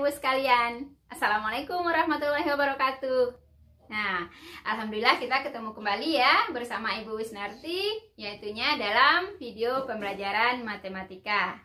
Ibu sekalian. Assalamualaikum warahmatullahi wabarakatuh. Nah, alhamdulillah kita ketemu kembali ya bersama Ibu Wisnarti, yaitunya dalam video pembelajaran matematika.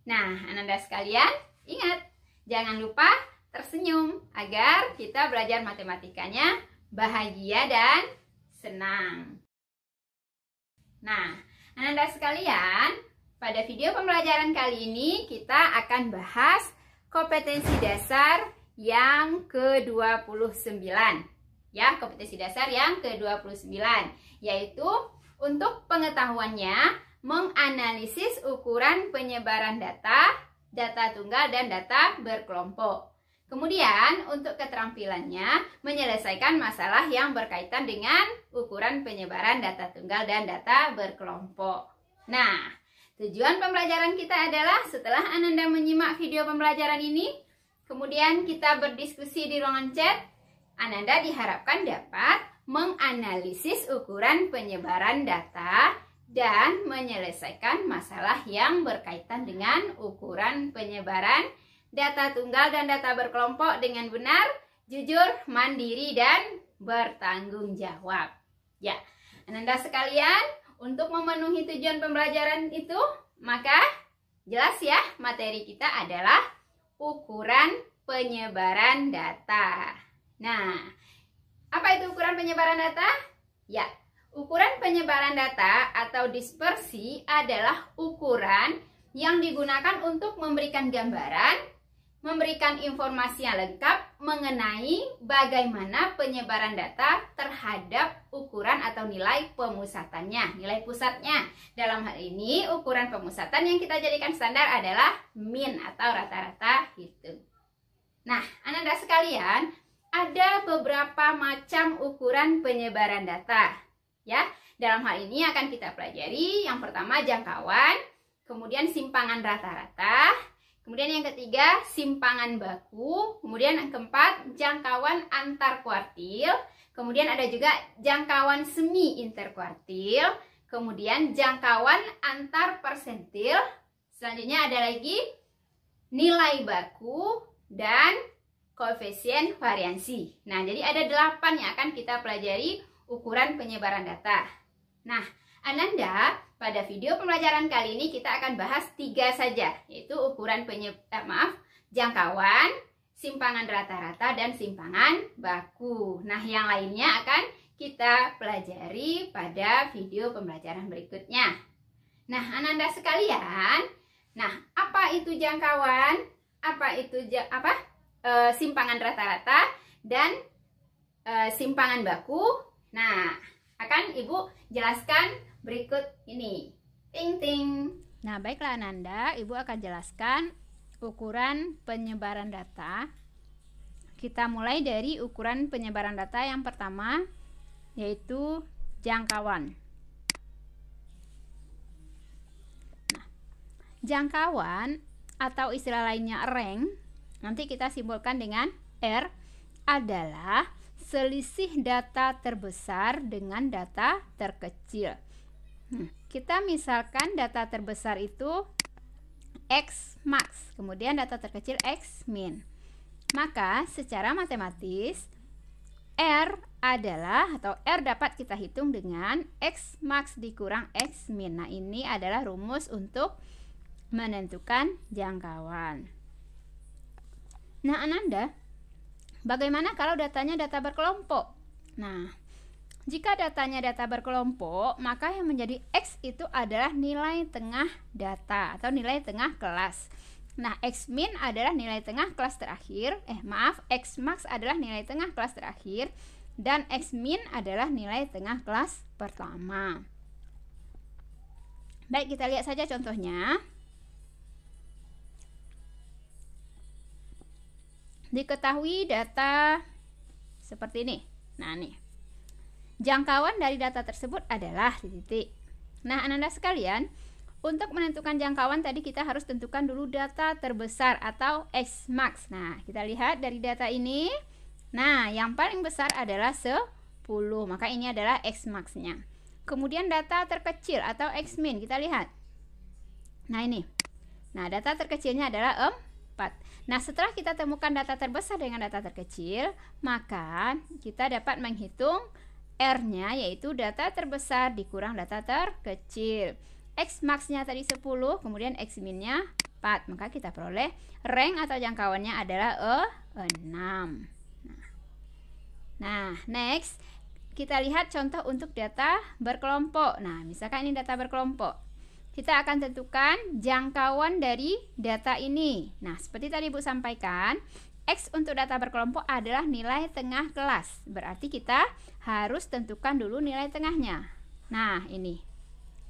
Nah, Ananda sekalian, ingat, jangan lupa tersenyum agar kita belajar matematikanya bahagia dan senang. Nah, Ananda sekalian, pada video pembelajaran kali ini kita akan bahas kompetensi dasar yang ke-29. Ya, kompetensi dasar yang ke-29, yaitu untuk pengetahuannya menganalisis ukuran penyebaran data, data tunggal dan data berkelompok. Kemudian untuk keterampilannya menyelesaikan masalah yang berkaitan dengan ukuran penyebaran data tunggal dan data berkelompok. Nah, tujuan pembelajaran kita adalah setelah Ananda menyimak video pembelajaran ini, kemudian kita berdiskusi di ruangan chat, Ananda diharapkan dapat menganalisis ukuran penyebaran data dan menyelesaikan masalah yang berkaitan dengan ukuran penyebaran data tunggal dan data berkelompok dengan benar, jujur, mandiri, dan bertanggung jawab. Ya, Ananda sekalian, untuk memenuhi tujuan pembelajaran itu, maka jelas ya, materi kita adalah ukuran penyebaran data. Nah, apa itu ukuran penyebaran data? Ya, ukuran penyebaran data atau dispersi adalah ukuran yang digunakan untuk memberikan gambaran, memberikan informasi yang lengkap mengenai bagaimana penyebaran data terhadap ukuran atau nilai pemusatannya, nilai pusatnya. Dalam hal ini, ukuran pemusatan yang kita jadikan standar adalah min atau rata-rata hitung. Nah, Ananda sekalian, ada beberapa macam ukuran penyebaran data. Ya, dalam hal ini akan kita pelajari yang pertama jangkauan, kemudian simpangan rata-rata, kemudian yang ketiga simpangan baku, kemudian yang keempat jangkauan antar kuartil, kemudian ada juga jangkauan semi interkuartil, kemudian jangkauan antar persentil, selanjutnya ada lagi nilai baku dan koefisien variansi. Nah, jadi ada 8 yang akan kita pelajari ukuran penyebaran data. Nah, Ananda, pada video pembelajaran kali ini kita akan bahas 3 saja, yaitu ukuran jangkauan, simpangan rata-rata, dan simpangan baku. Nah, yang lainnya akan kita pelajari pada video pembelajaran berikutnya. Nah, Ananda sekalian, nah, apa itu jangkauan? Apa itu simpangan rata-rata dan simpangan baku? Nah, akan Ibu jelaskan berikut ini. Ting ting. Nah, baiklah Ananda, Ibu akan jelaskan ukuran penyebaran data. Kita mulai dari ukuran penyebaran data yang pertama, yaitu jangkauan. Nah, jangkauan atau istilah lainnya rank, nanti kita simbolkan dengan R, adalah selisih data terbesar dengan data terkecil. Kita misalkan data terbesar itu X max, kemudian data terkecil X min. Maka secara matematis R adalah, atau R dapat kita hitung dengan X max dikurang X min. Nah, ini adalah rumus untuk menentukan jangkauan. Nah, Ananda, bagaimana kalau datanya data berkelompok? Nah, jika datanya data berkelompok, maka yang menjadi X itu adalah nilai tengah data atau nilai tengah kelas. Nah, X min adalah nilai tengah kelas terakhir, X max adalah nilai tengah kelas terakhir, dan X min adalah nilai tengah kelas pertama. Baik, kita lihat saja contohnya. Diketahui data seperti ini. Nah, nih. Jangkauan dari data tersebut adalah titik. Nah, Ananda sekalian, untuk menentukan jangkauan tadi kita harus tentukan dulu data terbesar atau X max. Nah, kita lihat dari data ini. Nah, yang paling besar adalah 10. Maka ini adalah X max-nya. Kemudian data terkecil atau X min, kita lihat. Nah, ini. Nah, data terkecilnya adalah 4. Nah, setelah kita temukan data terbesar dengan data terkecil, maka kita dapat menghitung R-nya, yaitu data terbesar dikurang data terkecil. X max-nya tadi 10, kemudian X min-nya 4. Maka kita peroleh rank atau jangkauannya adalah 6. Nah, next kita lihat contoh untuk data berkelompok. Nah, misalkan ini data berkelompok. Kita akan tentukan jangkauan dari data ini. Nah, seperti tadi Bu sampaikan, X untuk data berkelompok adalah nilai tengah kelas. Berarti kita harus tentukan dulu nilai tengahnya. Nah, ini.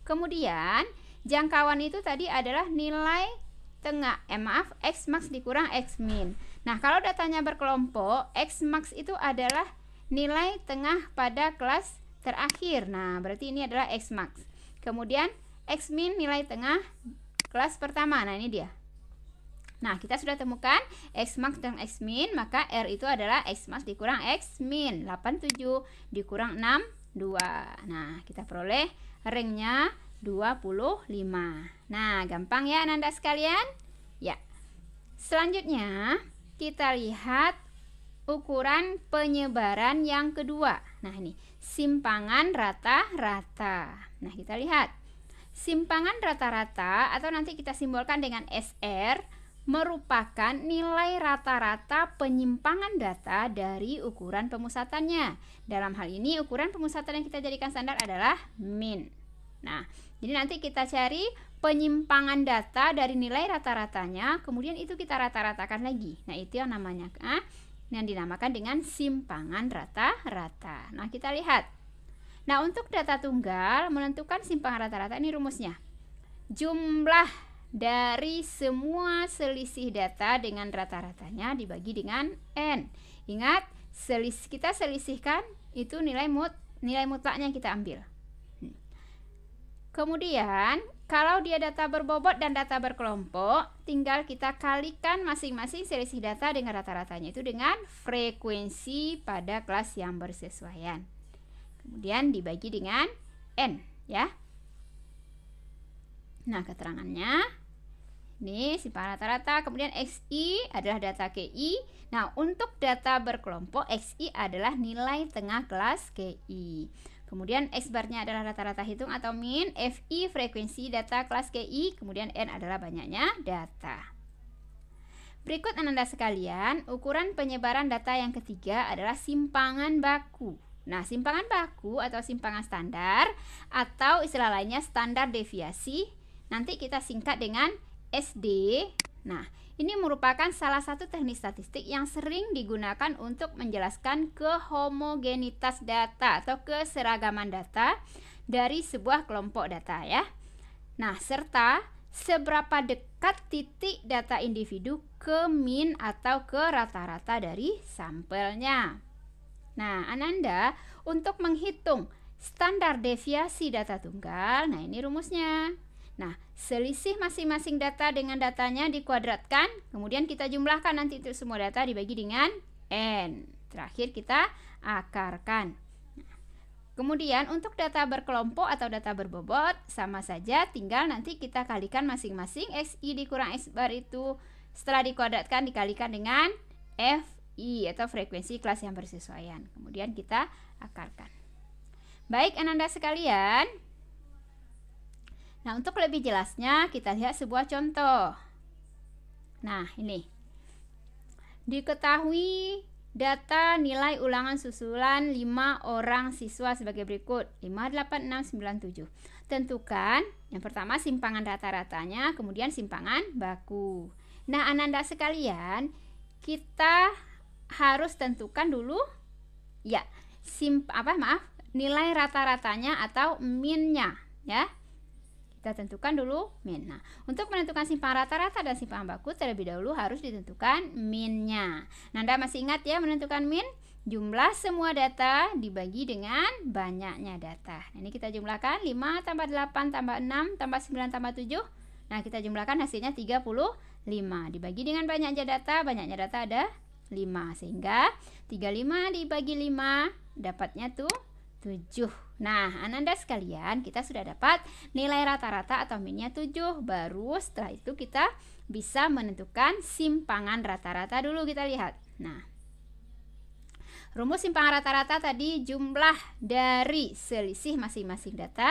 Kemudian, jangkauan itu tadi adalah nilai tengah. X max dikurang X min. Nah, kalau datanya berkelompok, X max itu adalah nilai tengah pada kelas terakhir. Nah, berarti ini adalah X max. Kemudian, X min nilai tengah kelas pertama. Nah, ini dia. Nah, kita sudah temukan X max dan X min, maka R itu adalah X max dikurang X min. 87 dikurang 62. Nah, kita peroleh ranknya 25. Nah, gampang ya Ananda sekalian? Ya. Selanjutnya, kita lihat ukuran penyebaran yang kedua. Nah, ini simpangan rata-rata. Nah, kita lihat. Simpangan rata-rata atau nanti kita simbolkan dengan SR merupakan nilai rata-rata penyimpangan data dari ukuran pemusatannya. Dalam hal ini ukuran pemusatan yang kita jadikan standar adalah min. Nah, jadi nanti kita cari penyimpangan data dari nilai rata-ratanya, kemudian itu kita rata-ratakan lagi. Nah, itu yang namanya yang dinamakan dengan simpangan rata-rata. Nah, kita lihat. Nah, untuk data tunggal menentukan simpangan rata-rata, ini rumusnya. Jumlah dari semua selisih data dengan rata-ratanya dibagi dengan N. Ingat, kita selisihkan itu nilai mutlaknya yang kita ambil. Kemudian, kalau dia data berbobot dan data berkelompok, tinggal kita kalikan masing-masing selisih data dengan rata-ratanya itu dengan frekuensi pada kelas yang bersesuaian. Kemudian dibagi dengan N, ya. Nah, keterangannya ini simpangan rata-rata, kemudian XI adalah data KI. Nah, untuk data berkelompok, XI adalah nilai tengah kelas KI. Kemudian X bar-nya adalah rata-rata hitung atau min, FI frekuensi data kelas KI, kemudian N adalah banyaknya data. Berikut Ananda sekalian, ukuran penyebaran data yang ketiga adalah simpangan baku. Nah, simpangan baku atau simpangan standar atau istilah lainnya standar deviasi, nanti kita singkat dengan SD. Nah, ini merupakan salah satu teknik statistik yang sering digunakan untuk menjelaskan kehomogenitas data atau keseragaman data dari sebuah kelompok data, ya. Nah, serta seberapa dekat titik data individu ke min atau ke rata-rata dari sampelnya. Nah, Ananda untuk menghitung standar deviasi data tunggal, nah ini rumusnya. Nah, selisih masing-masing data dengan datanya dikuadratkan, kemudian kita jumlahkan nanti itu semua data dibagi dengan N. Terakhir kita akarkan. Kemudian untuk data berkelompok atau data berbobot sama saja, tinggal nanti kita kalikan masing-masing XI dikurang X bar itu setelah dikuadratkan dikalikan dengan FI atau frekuensi kelas yang bersesuaian. Kemudian kita akarkan. Baik Ananda sekalian. Nah, untuk lebih jelasnya kita lihat sebuah contoh. Nah, ini. Diketahui data nilai ulangan susulan 5 orang siswa sebagai berikut. 5, 8, 6, 9, 7. Tentukan yang pertama simpangan rata-ratanya, kemudian simpangan baku. Nah, Ananda sekalian, kita harus tentukan dulu ya, nilai rata-ratanya atau minnya, ya. Kita tentukan dulu min. Nah, untuk menentukan simpangan rata-rata dan simpangan baku terlebih dahulu harus ditentukan minnya. Nah, Anda masih ingat ya menentukan min? Jumlah semua data dibagi dengan banyaknya data. Nah, ini kita jumlahkan 5 tambah 8 tambah 6 tambah 9 tambah 7. Nah, kita jumlahkan hasilnya 35. Dibagi dengan banyaknya data ada 5. Sehingga 35 dibagi 5 dapatnya tuh 7. Nah, Ananda sekalian, kita sudah dapat nilai rata-rata atau minnya 7. Baru setelah itu kita bisa menentukan simpangan rata-rata dulu. Kita lihat. Nah, rumus simpangan rata-rata tadi jumlah dari selisih masing-masing data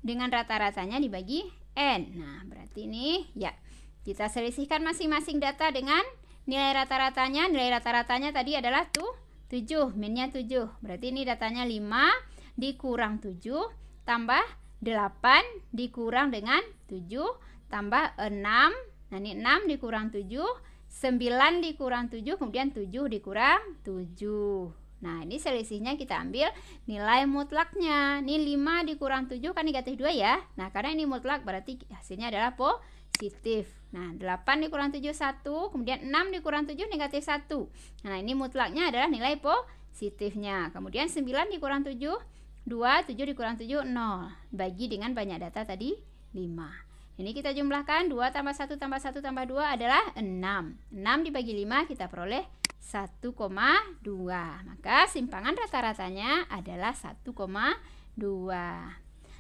dengan rata-ratanya dibagi N. Nah, berarti ini ya, kita selisihkan masing-masing data dengan nilai rata-ratanya. Nilai rata-ratanya tadi adalah 7, minnya 7. Berarti ini datanya 5 dikurang 7 tambah 8 dikurang dengan 7 tambah 6. Nah, ini 6 dikurang 7, 9 dikurang 7, kemudian 7 dikurang 7. Nah, ini selisihnya kita ambil nilai mutlaknya. Ini 5 dikurang 7 kan negatif 2 ya. Nah, karena ini mutlak berarti hasilnya adalah positif. Nah, 8 dikurang 7 1, kemudian 6 dikurang 7 negatif 1. Nah, ini mutlaknya adalah nilai positifnya. Kemudian 9 dikurang 7 2, 7 dikurang 7 0. Bagi dengan banyak data tadi 5. Ini kita jumlahkan 2 tambah 1 tambah 1 tambah 2 adalah 6. 6 dibagi 5 kita peroleh 1,2. Maka simpangan rata-ratanya adalah 1,2.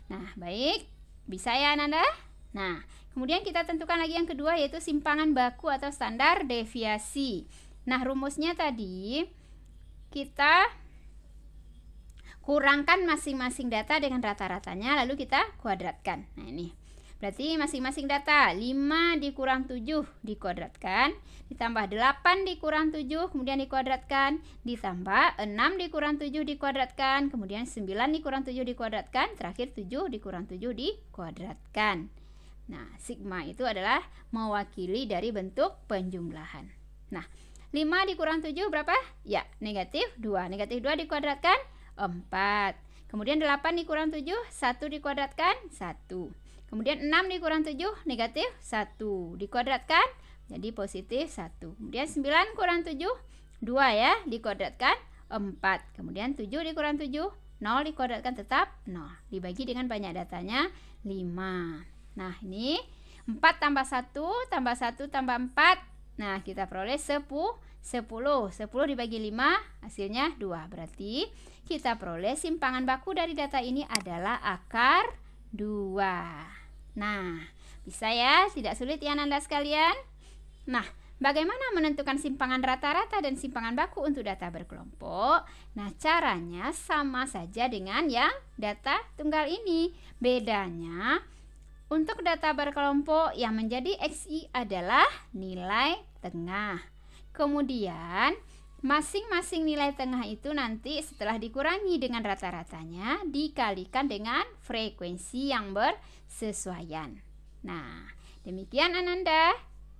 Nah, baik. Bisa ya Ananda? Nah, kemudian kita tentukan lagi yang kedua, yaitu simpangan baku atau standar deviasi. Nah, rumusnya tadi kita kurangkan masing-masing data dengan rata-ratanya, lalu kita kuadratkan. Nah, ini berarti masing-masing data 5 dikurang 7 dikuadratkan, ditambah 8 dikurang 7 kemudian dikuadratkan, ditambah 6 dikurang 7 dikuadratkan, kemudian 9 dikurang 7 dikuadratkan, terakhir 7 dikurang 7 dikuadratkan. Nah, sigma itu adalah mewakili dari bentuk penjumlahan. Nah, 5 dikurang 7 berapa? Ya, negatif 2. Negatif 2 dikuadratkan 4. Kemudian 8 dikurang 7, 1 dikuadratkan 1. Kemudian 6 dikurang 7, negatif 1. Dikuadratkan jadi positif 1. Kemudian 9 kurang 7, 2 ya, dikuadratkan 4. Kemudian 7 dikurang 7, 0 dikuadratkan tetap 0. Dibagi dengan banyak datanya 5. Nah, ini 4 tambah 1 tambah 1 tambah 4. Nah, kita peroleh 10. 10 dibagi 5 hasilnya 2. Berarti kita peroleh simpangan baku dari data ini adalah akar 2. Nah, bisa ya, tidak sulit ya Ananda sekalian. Nah, bagaimana menentukan simpangan rata-rata dan simpangan baku untuk data berkelompok? Nah, caranya sama saja dengan yang data tunggal ini. Bedanya, untuk data berkelompok yang menjadi XI adalah nilai tengah. Kemudian masing-masing nilai tengah itu nanti setelah dikurangi dengan rata-ratanya dikalikan dengan frekuensi yang bersesuaian. Nah, demikian Ananda.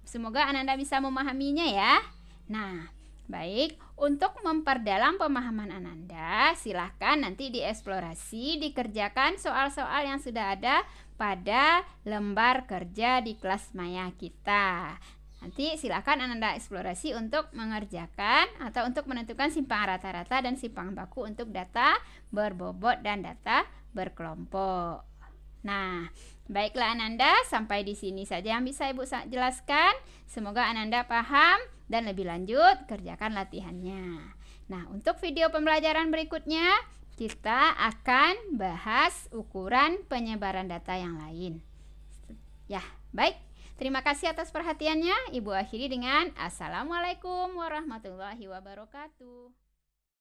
Semoga Ananda bisa memahaminya ya. Nah, baik, untuk memperdalam pemahaman Ananda, silahkan nanti dieksplorasi, dikerjakan soal-soal yang sudah ada pada lembar kerja di kelas maya kita. Nanti silakan Ananda eksplorasi untuk mengerjakan atau untuk menentukan simpangan rata-rata dan simpangan baku untuk data berbobot dan data berkelompok. Nah, baiklah Ananda, sampai di sini saja yang bisa Ibu jelaskan. Semoga Ananda paham dan lebih lanjut kerjakan latihannya. Nah, untuk video pembelajaran berikutnya kita akan bahas ukuran penyebaran data yang lain. Ya, baik. Terima kasih atas perhatiannya. Ibu akhiri dengan Assalamualaikum warahmatullahi wabarakatuh.